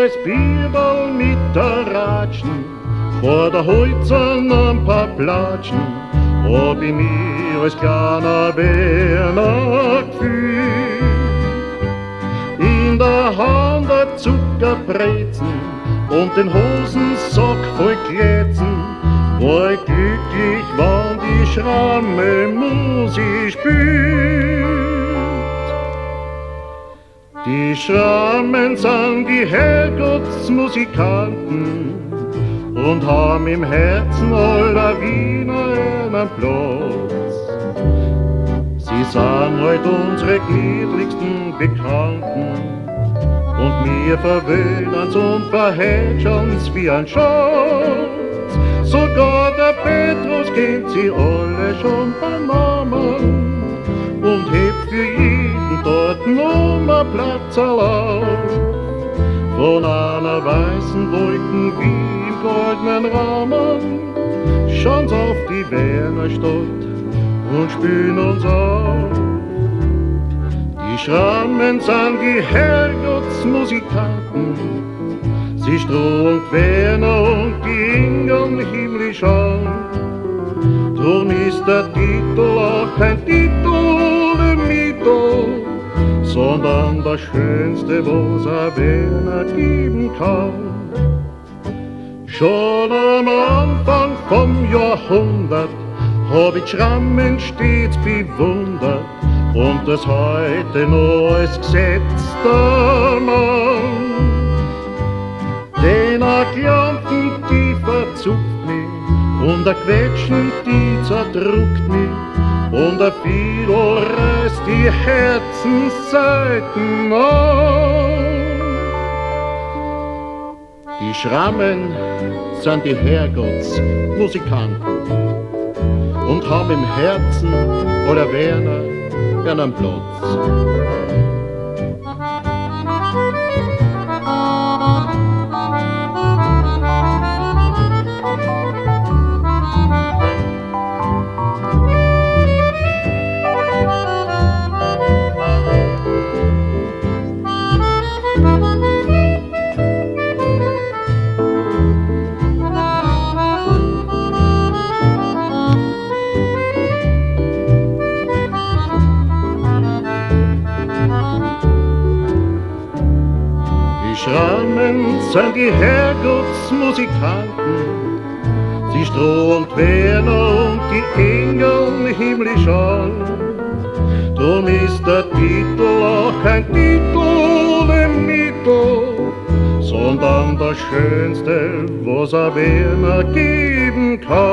als Bierball mit der Ratschen, vor der Holzern ein paar Platschen, hab ich mir als kleiner Berner gefühlt. In der Hand der Zuckerbrezen und den Hosensack voll Glätzen, war ich glücklich, wann die schramme Musik spielt. Die Schrammen sind die Herrgottsmusikanten und haben im Herzen aller Wiener einen Platz. Sie sind heut unsere gliedrigsten Bekannten und wir verwöhnen's und verhätschen's wie ein Schatz. Sogar der Petrus kennt sie alle schon beim Namen und hebt für jeden dort Nummerplatz auf. Von einer weißen Wolken wie im goldenen Rahmen schauen's auf die Wernerstadt und spülen uns auf. Die Schrammen sind die Herrgottsmusikanten, sie Stroh und Werner und die Ingeln himmlisch an. Drum ist der Titel auch kein Titel im Mito, sondern das Schönste, was ein Werner geben kann. Schon am Anfang vom Jahrhundert hab ich Schrammen stets bewundert und das heute noch als gesetzter Mann. Den a Klampen, die verzupft mich und a Quetschen, die zerdrückt mich und a Fiedel reißt die Herzensseiten an. Die Schrammen sind die Herrgottsmusikanten und haben im Herzen oder Werner einen Platz. Die Schrammen sind die Herrgottsmusikanten, sie Stroh und Werner und die Engel himmlisch an. Drum ist der Titel auch kein Titel im Mito, sondern das Schönste, was ein Werner geben kann.